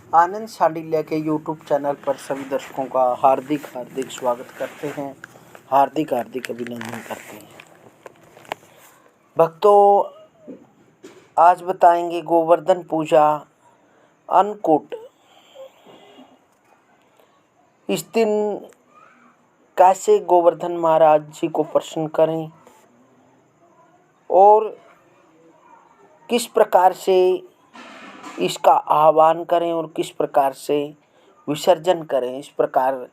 आनंद शांडिल्य के YouTube channel पर सभी दर्शकों का हार्दिक स्वागत करते हैं, हार्दिक अभिनंदन करते हैं। भक्तों, आज बताएंगे गोवर्धन पूजा अन्नकूट। इस दिन कैसे गोवर्धन महाराज जी को प्रसन्न करें और किस प्रकार से इसका आह्वान करें और किस प्रकार से विसर्जन करें, इस प्रकार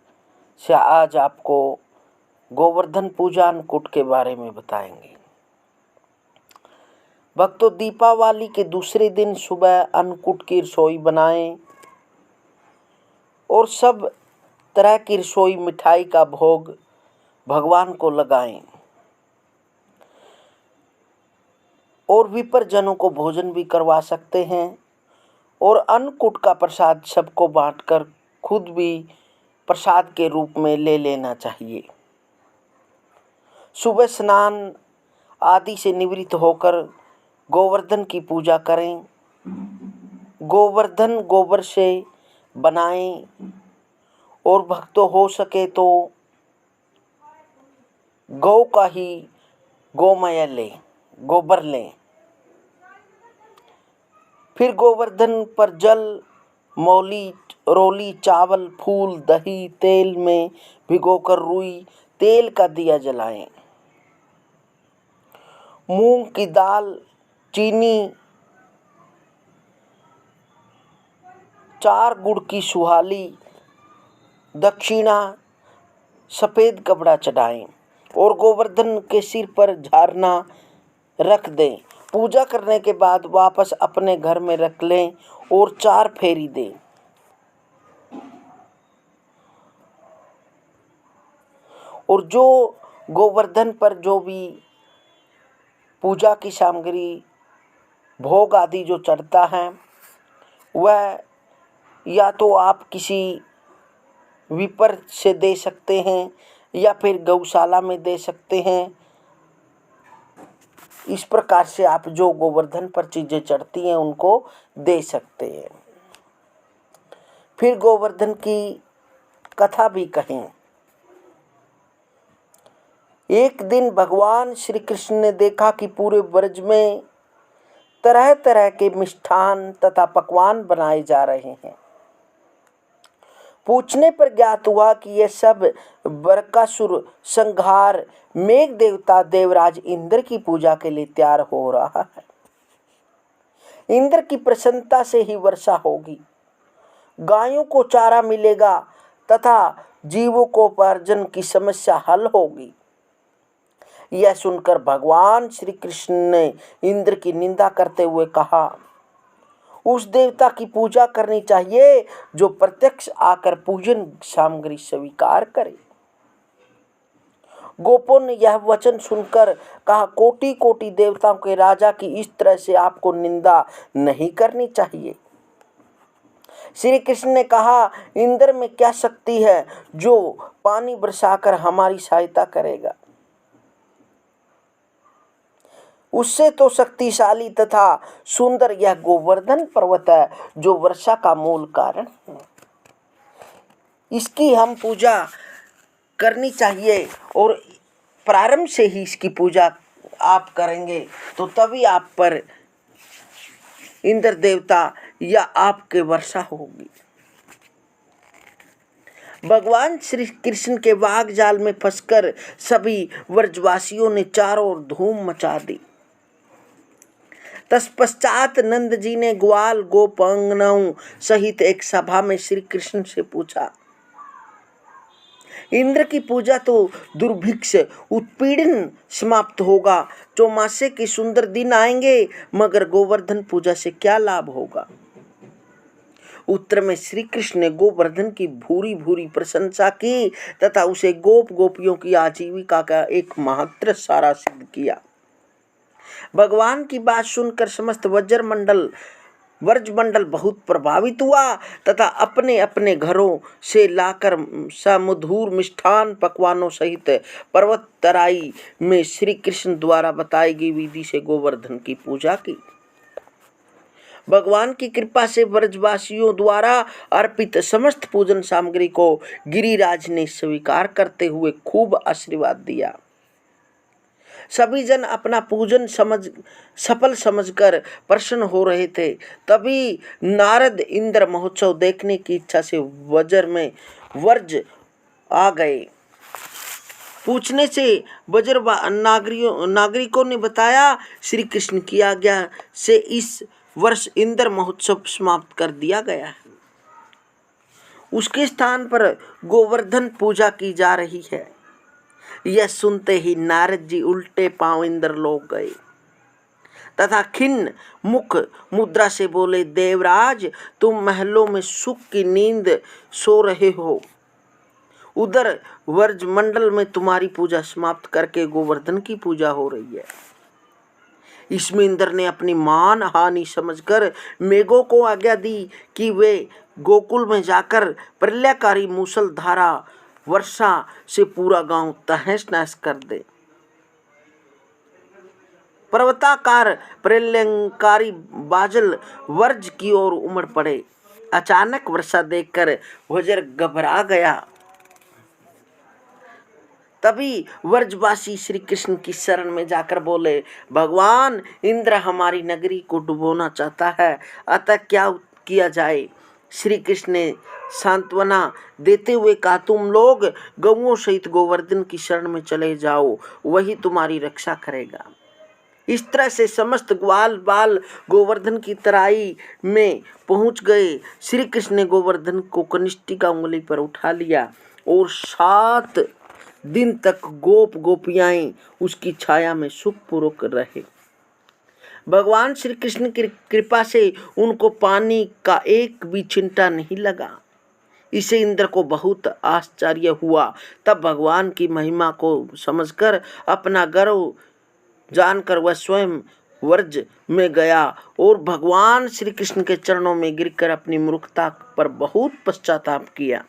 से आज आपको गोवर्धन पूजा अन्नकूट के बारे में बताएंगे। भक्तों, दीपावली के दूसरे दिन सुबह अन्नकूट की रसोई बनाएं और सब तरह की रसोई मिठाई का भोग भगवान को लगाएं और विप्रजनों को भोजन भी करवा सकते हैं और अन्नकूट का प्रसाद सबको बांटकर खुद भी प्रसाद के रूप में ले लेना चाहिए। सुबह स्नान आदि से निवृत्त होकर गोवर्धन की पूजा करें। गोवर्धन गोबर से बनाएं और भक्तों हो सके तो गौ का ही गोमय लें, गोबर लें। फिर गोवर्धन पर जल, मौली, रोली, चावल, फूल, दही, तेल में भिगोकर रुई तेल का दिया जलाएं। मूंग की दाल, चीनी, 4 गुड़ की सुहाली, दक्षिणा, सफ़ेद कपड़ा चढ़ाएं और गोवर्धन के सिर पर झारना रख दें। पूजा करने के बाद वापस अपने घर में रख लें और 4 फेरी दें। और जो गोवर्धन पर जो भी पूजा की सामग्री, भोग आदि जो चढ़ता है, वह या तो आप किसी विपर से दे सकते हैं या फिर गौशाला में दे सकते हैं। इस प्रकार से आप जो गोवर्धन पर चीज़ें चढ़ती हैं उनको दे सकते हैं। फिर गोवर्धन की कथा भी कहें। एक दिन भगवान श्री कृष्ण ने देखा कि पूरे ब्रज में तरह तरह के मिष्ठान तथा पकवान बनाए जा रहे हैं। पूछने पर ज्ञात हुआ कि यह सब बरकासुर संहार मेघ देवता देवराज इंद्र की पूजा के लिए तैयार हो रहा है। इंद्र की प्रसन्नता से ही वर्षा होगी, गायों को चारा मिलेगा तथा जीवों को उपार्जन की समस्या हल होगी। यह सुनकर भगवान श्री कृष्ण ने इंद्र की निंदा करते हुए कहा, उस देवता की पूजा करनी चाहिए जो प्रत्यक्ष आकर पूजन सामग्री स्वीकार करे। गोपों ने यह वचन सुनकर कहा, कोटि कोटि देवताओं के राजा की इस तरह से आपको निंदा नहीं करनी चाहिए। श्री कृष्ण ने कहा, इंद्र में क्या शक्ति है जो पानी बरसाकर हमारी सहायता करेगा। उससे तो शक्तिशाली तथा सुंदर यह गोवर्धन पर्वत है जो वर्षा का मूल कारण है। इसकी हम पूजा करनी चाहिए और प्रारंभ से ही इसकी पूजा आप करेंगे तो तभी आप पर इंद्र देवता या आपके वर्षा होगी। भगवान श्री कृष्ण के वाग जाल में फंसकर सभी व्रजवासियों ने चारों ओर धूम मचा दी। तत्पश्चात नंद जी ने ग्वाल गोपांगनाओं सहित एक सभा में श्री कृष्ण से पूछा, इंद्र की पूजा तो दुर्भिक्ष उत्पीड़न समाप्त होगा, चौमासे के सुंदर दिन आएंगे, मगर गोवर्धन पूजा से क्या लाभ होगा। उत्तर में श्री कृष्ण ने गोवर्धन की भूरी भूरी प्रशंसा की तथा उसे गोप गोपियों की आजीविका का एक महत्व सारा सिद्ध किया। भगवान की बात सुनकर समस्त व्रजमंडल बहुत प्रभावित हुआ तथा अपने अपने घरों से लाकर सुमधुर मिष्ठान पकवानों सहित पर्वत तराई में श्री कृष्ण द्वारा बताई गई विधि से गोवर्धन की पूजा की। भगवान की कृपा से ब्रजवासियों द्वारा अर्पित समस्त पूजन सामग्री को गिरिराज ने स्वीकार करते हुए खूब आशीर्वाद दिया। सभी जन अपना पूजन सफल समझकर प्रसन्न हो रहे थे। तभी नारद इंद्र महोत्सव देखने की इच्छा से वर्ज आ गए। पूछने से नागरिकों ने बताया, श्री कृष्ण की आज्ञा से इस वर्ष इंद्र महोत्सव समाप्त कर दिया गया है। उसके स्थान पर गोवर्धन पूजा की जा रही है। यह सुनते ही नारद जी उल्टे पांव इंद्रलोक गए तथा खिन्न मुख मुद्रा से बोले, देवराज, तुम महलों में सुख की नींद सो रहे हो, उधर वर्ज मंडल में तुम्हारी पूजा समाप्त करके गोवर्धन की पूजा हो रही है। इसमें इंद्र ने अपनी मान हानि समझकर मेघों को आज्ञा दी कि वे गोकुल में जाकर प्रलयकारी मूसलधारा वर्षा से पूरा गांव तहस नहस कर दे। पर्वताकार प्रलयंकारी बादल वर्ज की ओर उमड़ पड़े। अचानक वर्षा देखकर वज्र घबरा गया। तभी व्रजवासी श्री कृष्ण की शरण में जाकर बोले, भगवान, इंद्र हमारी नगरी को डुबोना चाहता है, अतः क्या किया जाए। श्री कृष्ण ने सांत्वना देते हुए कहा, तुम लोग गौओं सहित गोवर्धन की शरण में चले जाओ, वही तुम्हारी रक्षा करेगा। इस तरह से समस्त ग्वाल बाल गोवर्धन की तराई में पहुंच गए। श्री कृष्ण ने गोवर्धन को कनिष्ठी का उंगली पर उठा लिया और 7 दिन तक गोपियाएं उसकी छाया में सुखपूर्वक रहे। भगवान श्री कृष्ण की कृपा से उनको पानी का एक भी छिंटा नहीं लगा। इसे इंद्र को बहुत आश्चर्य हुआ। तब भगवान की महिमा को समझकर अपना गर्व जानकर वह स्वयं व्रज में गया और भगवान श्री कृष्ण के चरणों में गिरकर अपनी मूर्खता पर बहुत पश्चाताप किया।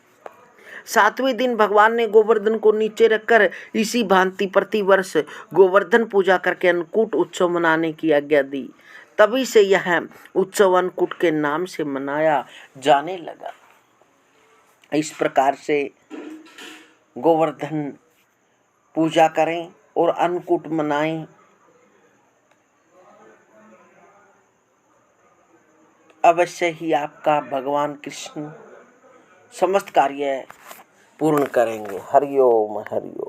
7वें दिन भगवान ने गोवर्धन को नीचे रखकर इसी भांति प्रतिवर्ष गोवर्धन पूजा करके अन्नकूट उत्सव मनाने की आज्ञा दी। तभी से यह उत्सव अन्नकूट के नाम से मनाया जाने लगा। इस प्रकार से गोवर्धन पूजा करें और अन्नकूट मनाएं। अवश्य ही आपका भगवान कृष्ण समस्त कार्य पूर्ण करेंगे। हरि ओम हरि ओम।